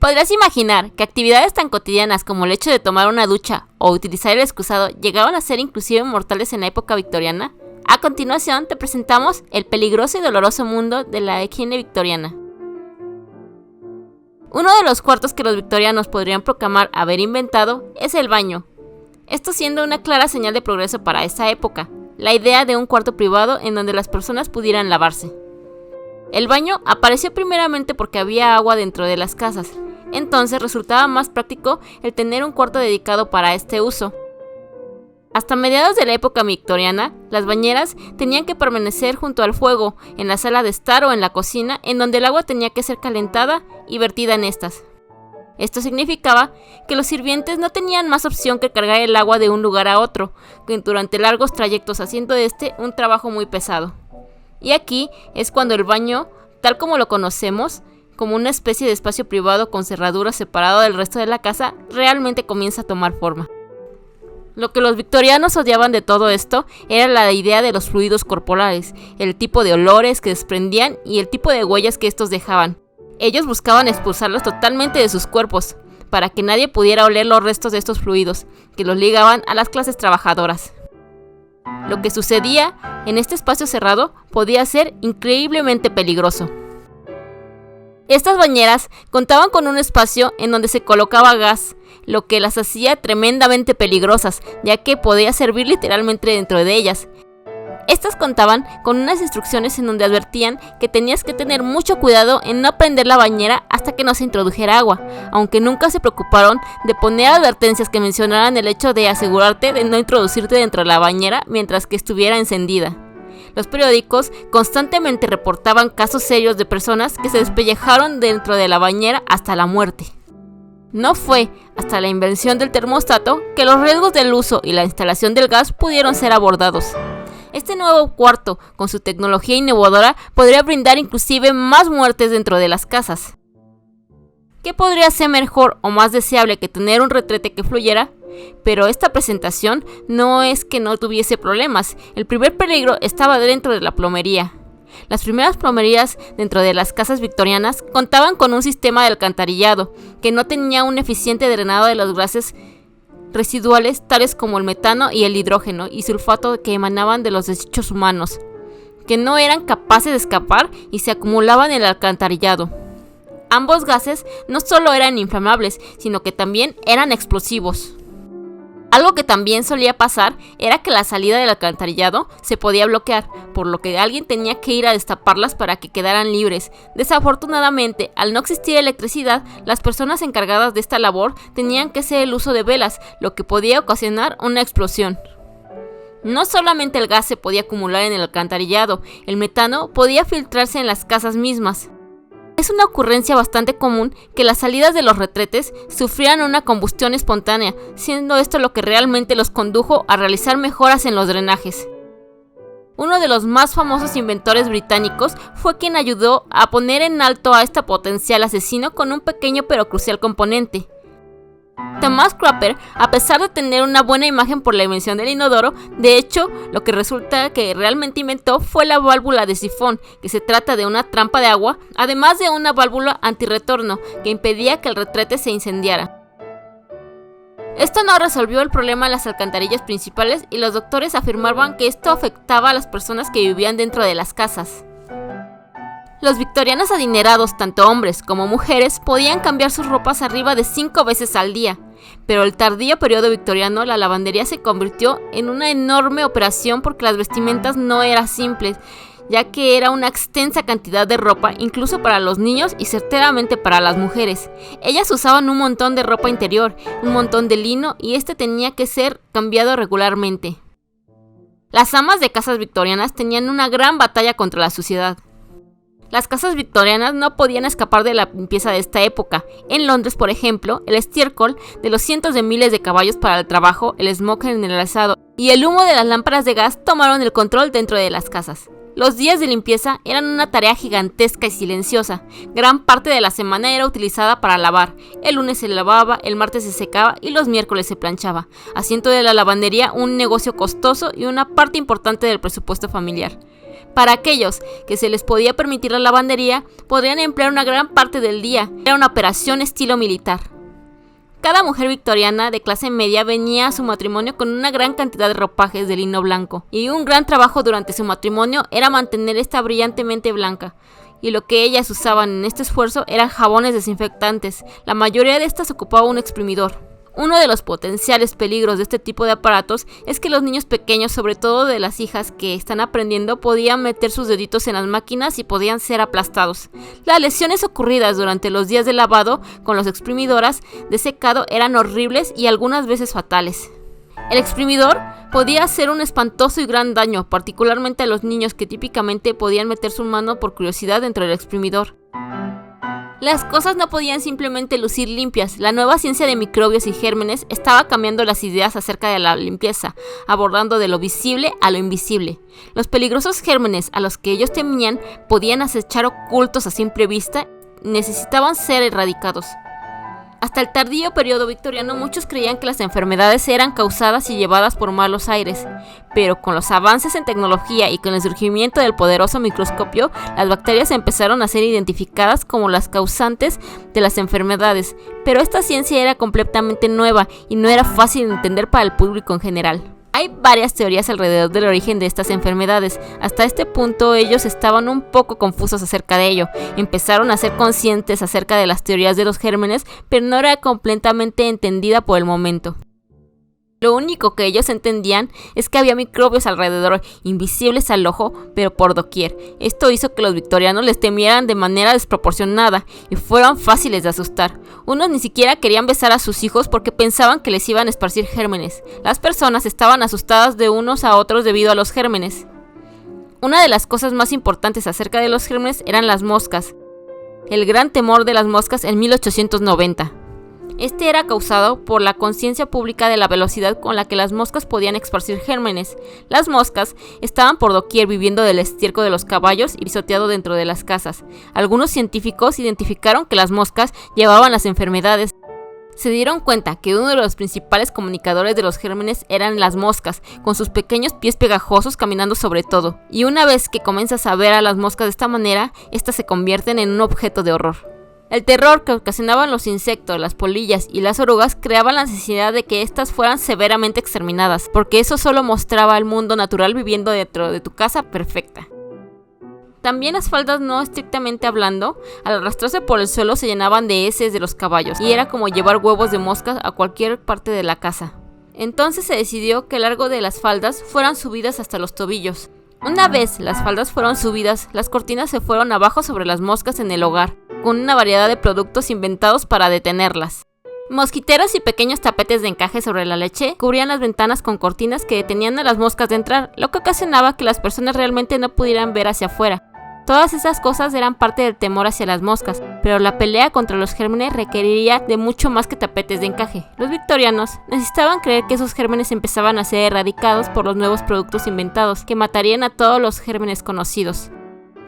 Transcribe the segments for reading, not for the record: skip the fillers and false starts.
Podrás imaginar que actividades tan cotidianas como el hecho de tomar una ducha o utilizar el excusado llegaban a ser inclusive mortales en la época victoriana. A continuación te presentamos el peligroso y doloroso mundo de la higiene victoriana. Uno de los cuartos que los victorianos podrían proclamar haber inventado es el baño. Esto siendo una clara señal de progreso para esa época, la idea de un cuarto privado en donde las personas pudieran lavarse. El baño apareció primeramente porque había agua dentro de las casas, entonces resultaba más práctico el tener un cuarto dedicado para este uso. Hasta mediados de la época victoriana, las bañeras tenían que permanecer junto al fuego, en la sala de estar o en la cocina, en donde el agua tenía que ser calentada y vertida en estas. Esto significaba que los sirvientes no tenían más opción que cargar el agua de un lugar a otro, durante largos trayectos, haciendo de este un trabajo muy pesado. Y aquí es cuando el baño, tal como lo conocemos, como una especie de espacio privado con cerradura separado del resto de la casa, realmente comienza a tomar forma. Lo que los victorianos odiaban de todo esto era la idea de los fluidos corporales, el tipo de olores que desprendían y el tipo de huellas que estos dejaban. Ellos buscaban expulsarlos totalmente de sus cuerpos, para que nadie pudiera oler los restos de estos fluidos, que los ligaban a las clases trabajadoras. Lo que sucedía en este espacio cerrado podía ser increíblemente peligroso. Estas bañeras contaban con un espacio en donde se colocaba gas, lo que las hacía tremendamente peligrosas, ya que podía servir literalmente dentro de ellas. Estas contaban con unas instrucciones en donde advertían que tenías que tener mucho cuidado en no prender la bañera hasta que no se introdujera agua, aunque nunca se preocuparon de poner advertencias que mencionaran el hecho de asegurarte de no introducirte dentro de la bañera mientras que estuviera encendida. Los periódicos constantemente reportaban casos serios de personas que se despellejaron dentro de la bañera hasta la muerte. No fue hasta la invención del termostato que los riesgos del uso y la instalación del gas pudieron ser abordados. Este nuevo cuarto, con su tecnología innovadora, podría brindar inclusive más muertes dentro de las casas. ¿Qué podría ser mejor o más deseable que tener un retrete que fluyera? Pero esta presentación no es que no tuviese problemas. El primer peligro estaba dentro de la plomería. Las primeras plomerías dentro de las casas victorianas contaban con un sistema de alcantarillado que no tenía un eficiente drenado de los gases residuales tales como el metano y el hidrógeno y sulfato que emanaban de los desechos humanos, que no eran capaces de escapar y se acumulaban en el alcantarillado. Ambos gases no solo eran inflamables, sino que también eran explosivos. Algo que también solía pasar era que la salida del alcantarillado se podía bloquear, por lo que alguien tenía que ir a destaparlas para que quedaran libres. Desafortunadamente, al no existir electricidad, las personas encargadas de esta labor tenían que hacer el uso de velas, lo que podía ocasionar una explosión. No solamente el gas se podía acumular en el alcantarillado, el metano podía filtrarse en las casas mismas. Es una ocurrencia bastante común que las salidas de los retretes sufrieran una combustión espontánea, siendo esto lo que realmente los condujo a realizar mejoras en los drenajes. Uno de los más famosos inventores británicos fue quien ayudó a poner en alto a este potencial asesino con un pequeño pero crucial componente. Thomas Crapper, a pesar de tener una buena imagen por la invención del inodoro, de hecho, lo que resulta que realmente inventó fue la válvula de sifón, que se trata de una trampa de agua, además de una válvula antirretorno, que impedía que el retrete se incendiara. Esto no resolvió el problema en las alcantarillas principales y los doctores afirmaban que esto afectaba a las personas que vivían dentro de las casas. Los victorianos adinerados, tanto hombres como mujeres, podían cambiar sus ropas arriba de 5 veces al día, pero el tardío periodo victoriano la lavandería se convirtió en una enorme operación porque las vestimentas no eran simples, ya que era una extensa cantidad de ropa, incluso para los niños y certeramente para las mujeres. Ellas usaban un montón de ropa interior, un montón de lino y este tenía que ser cambiado regularmente. Las amas de casas victorianas tenían una gran batalla contra la suciedad. Las casas victorianas no podían escapar de la limpieza de esta época. En Londres, por ejemplo, el estiércol de los cientos de miles de caballos para el trabajo, el smog generalizado y el humo de las lámparas de gas tomaron el control dentro de las casas. Los días de limpieza eran una tarea gigantesca y silenciosa. Gran parte de la semana era utilizada para lavar. El lunes se lavaba, el martes se secaba y los miércoles se planchaba, haciendo de la lavandería un negocio costoso y una parte importante del presupuesto familiar. Para aquellos que se les podía permitir la lavandería, podrían emplear una gran parte del día. Era una operación estilo militar. Cada mujer victoriana de clase media venía a su matrimonio con una gran cantidad de ropajes de lino blanco, y un gran trabajo durante su matrimonio era mantener esta brillantemente blanca. Y lo que ellas usaban en este esfuerzo eran jabones desinfectantes. La mayoría de estas ocupaba un exprimidor. Uno de los potenciales peligros de este tipo de aparatos es que los niños pequeños, sobre todo de las hijas que están aprendiendo, podían meter sus deditos en las máquinas y podían ser aplastados. Las lesiones ocurridas durante los días de lavado con los exprimidoras de secado eran horribles y algunas veces fatales. El exprimidor podía hacer un espantoso y gran daño, particularmente a los niños que típicamente podían meter su mano por curiosidad dentro del exprimidor. Las cosas no podían simplemente lucir limpias. La nueva ciencia de microbios y gérmenes estaba cambiando las ideas acerca de la limpieza, abordando de lo visible a lo invisible. Los peligrosos gérmenes a los que ellos temían podían acechar ocultos a simple vista y necesitaban ser erradicados. Hasta el tardío periodo victoriano, muchos creían que las enfermedades eran causadas y llevadas por malos aires, pero con los avances en tecnología y con el surgimiento del poderoso microscopio, las bacterias empezaron a ser identificadas como las causantes de las enfermedades, pero esta ciencia era completamente nueva y no era fácil de entender para el público en general. Hay varias teorías alrededor del origen de estas enfermedades. Hasta este punto ellos estaban un poco confusos acerca de ello. Empezaron a ser conscientes acerca de las teorías de los gérmenes, pero no era completamente entendida por el momento. Lo único que ellos entendían es que había microbios alrededor, invisibles al ojo, pero por doquier. Esto hizo que los victorianos les temieran de manera desproporcionada y fueran fáciles de asustar. Unos ni siquiera querían besar a sus hijos porque pensaban que les iban a esparcir gérmenes. Las personas estaban asustadas de unos a otros debido a los gérmenes. Una de las cosas más importantes acerca de los gérmenes eran las moscas. El gran temor de las moscas en 1890. Este era causado por la conciencia pública de la velocidad con la que las moscas podían esparcir gérmenes. Las moscas estaban por doquier, viviendo del estiércol de los caballos y pisoteado dentro de las casas. Algunos científicos identificaron que las moscas llevaban las enfermedades. Se dieron cuenta que uno de los principales comunicadores de los gérmenes eran las moscas, con sus pequeños pies pegajosos caminando sobre todo. Y una vez que comienzas a ver a las moscas de esta manera, estas se convierten en un objeto de horror. El terror que ocasionaban los insectos, las polillas y las orugas creaba la necesidad de que éstas fueran severamente exterminadas, porque eso solo mostraba el mundo natural viviendo dentro de tu casa perfecta. También las faldas, no estrictamente hablando, al arrastrarse por el suelo se llenaban de heces de los caballos, y era como llevar huevos de moscas a cualquier parte de la casa. Entonces se decidió que el largo de las faldas fueran subidas hasta los tobillos. Una vez las faldas fueron subidas, las cortinas se fueron abajo sobre las moscas en el hogar, con una variedad de productos inventados para detenerlas. Mosquiteros y pequeños tapetes de encaje sobre la leche cubrían las ventanas con cortinas que detenían a las moscas de entrar, lo que ocasionaba que las personas realmente no pudieran ver hacia afuera. Todas esas cosas eran parte del temor hacia las moscas, pero la pelea contra los gérmenes requeriría de mucho más que tapetes de encaje. Los victorianos necesitaban creer que esos gérmenes empezaban a ser erradicados por los nuevos productos inventados, que matarían a todos los gérmenes conocidos.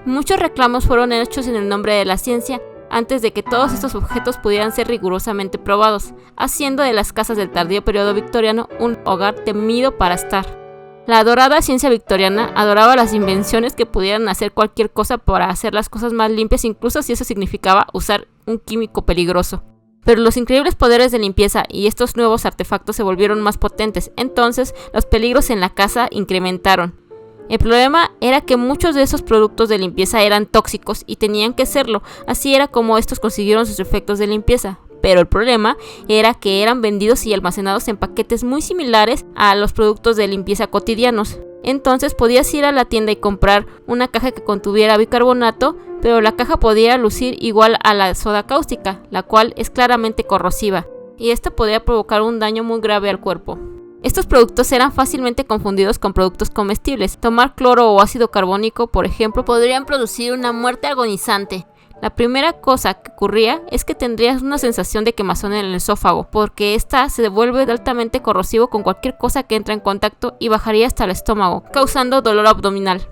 Muchos reclamos fueron hechos en el nombre de la ciencia, antes de que todos estos objetos pudieran ser rigurosamente probados, haciendo de las casas del tardío periodo victoriano un hogar temido para estar. La adorada ciencia victoriana adoraba las invenciones que pudieran hacer cualquier cosa para hacer las cosas más limpias, incluso si eso significaba usar un químico peligroso. Pero los increíbles poderes de limpieza y estos nuevos artefactos se volvieron más potentes, entonces los peligros en la casa incrementaron. El problema era que muchos de esos productos de limpieza eran tóxicos y tenían que serlo, así era como estos consiguieron sus efectos de limpieza. Pero el problema era que eran vendidos y almacenados en paquetes muy similares a los productos de limpieza cotidianos. Entonces podías ir a la tienda y comprar una caja que contuviera bicarbonato, pero la caja podía lucir igual a la soda cáustica, la cual es claramente corrosiva, y esto podía provocar un daño muy grave al cuerpo. Estos productos eran fácilmente confundidos con productos comestibles. Tomar cloro o ácido carbónico, por ejemplo, podrían producir una muerte agonizante. La primera cosa que ocurría es que tendrías una sensación de quemazón en el esófago, porque esta se vuelve altamente corrosivo con cualquier cosa que entra en contacto y bajaría hasta el estómago, causando dolor abdominal.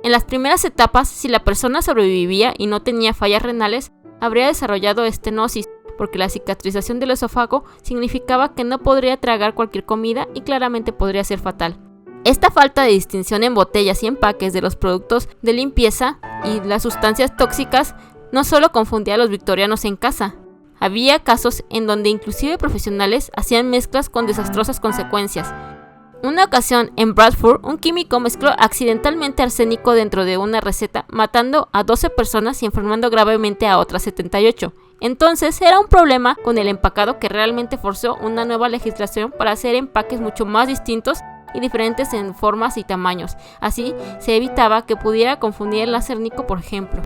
En las primeras etapas, si la persona sobrevivía y no tenía fallas renales, habría desarrollado estenosis, porque la cicatrización del esófago significaba que no podría tragar cualquier comida y claramente podría ser fatal. Esta falta de distinción en botellas y empaques de los productos de limpieza y las sustancias tóxicas no solo confundía a los victorianos en casa. Había casos en donde inclusive profesionales hacían mezclas con desastrosas consecuencias. Una ocasión en Bradford, un químico mezcló accidentalmente arsénico dentro de una receta, matando a 12 personas y enfermando gravemente a otras 78. Entonces era un problema con el empacado que realmente forzó una nueva legislación para hacer empaques mucho más distintos y diferentes en formas y tamaños. Así se evitaba que pudiera confundir el arsénico, por ejemplo.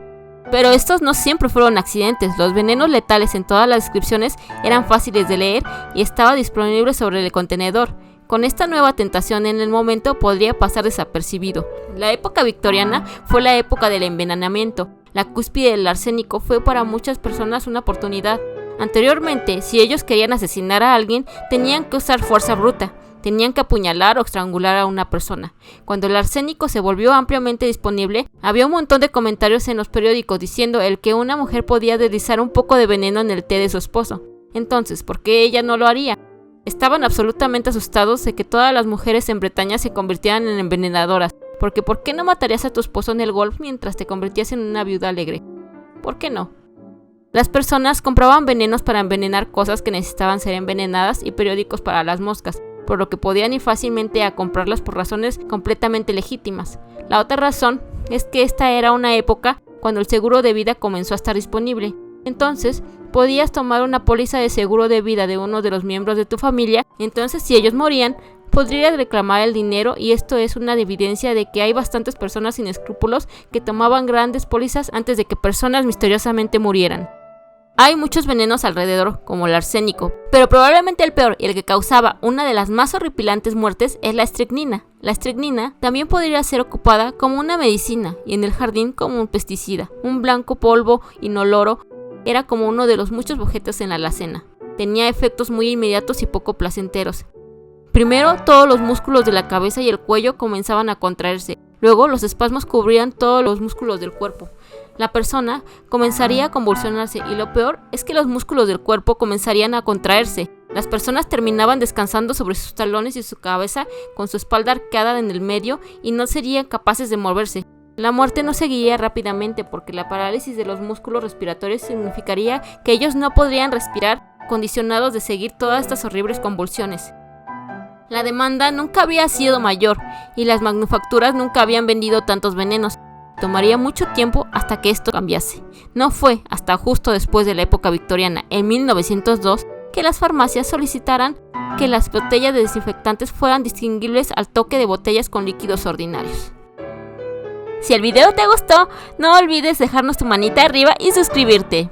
Pero estos no siempre fueron accidentes. Los venenos letales en todas las descripciones eran fáciles de leer y estaba disponible sobre el contenedor. Con esta nueva tentación en el momento podría pasar desapercibido. La época victoriana fue la época del envenenamiento. La cúspide del arsénico fue para muchas personas una oportunidad. Anteriormente, si ellos querían asesinar a alguien, tenían que usar fuerza bruta. Tenían que apuñalar o estrangular a una persona. Cuando el arsénico se volvió ampliamente disponible, había un montón de comentarios en los periódicos diciendo el que una mujer podía deslizar un poco de veneno en el té de su esposo. Entonces, ¿por qué ella no lo haría? Estaban absolutamente asustados de que todas las mujeres en Bretaña se convirtieran en envenenadoras, porque ¿por qué no matarías a tu esposo en el golf mientras te convertías en una viuda alegre? ¿Por qué no? Las personas compraban venenos para envenenar cosas que necesitaban ser envenenadas y periódicos para las moscas, por lo que podían ir fácilmente a comprarlas por razones completamente legítimas. La otra razón es que esta era una época cuando el seguro de vida comenzó a estar disponible. Entonces, podías tomar una póliza de seguro de vida de uno de los miembros de tu familia, entonces si ellos morían, podrías reclamar el dinero, y esto es una evidencia de que hay bastantes personas sin escrúpulos que tomaban grandes pólizas antes de que personas misteriosamente murieran. Hay muchos venenos alrededor, como el arsénico, pero probablemente el peor y el que causaba una de las más horripilantes muertes es la estricnina. La estricnina también podría ser ocupada como una medicina y en el jardín como un pesticida. Un blanco polvo inoloro era como uno de los muchos objetos en la alacena. Tenía efectos muy inmediatos y poco placenteros. Primero, todos los músculos de la cabeza y el cuello comenzaban a contraerse. Luego, los espasmos cubrían todos los músculos del cuerpo. La persona comenzaría a convulsionarse y lo peor es que los músculos del cuerpo comenzarían a contraerse. Las personas terminaban descansando sobre sus talones y su cabeza con su espalda arqueada en el medio y no serían capaces de moverse. La muerte no seguiría rápidamente porque la parálisis de los músculos respiratorios significaría que ellos no podrían respirar, condicionados de seguir todas estas horribles convulsiones. La demanda nunca había sido mayor y las manufacturas nunca habían vendido tantos venenos. Tomaría mucho tiempo hasta que esto cambiase. No fue hasta justo después de la época victoriana, en 1902, que las farmacias solicitaran que las botellas de desinfectantes fueran distinguibles al toque de botellas con líquidos ordinarios. Si el video te gustó, no olvides dejarnos tu manita arriba y suscribirte.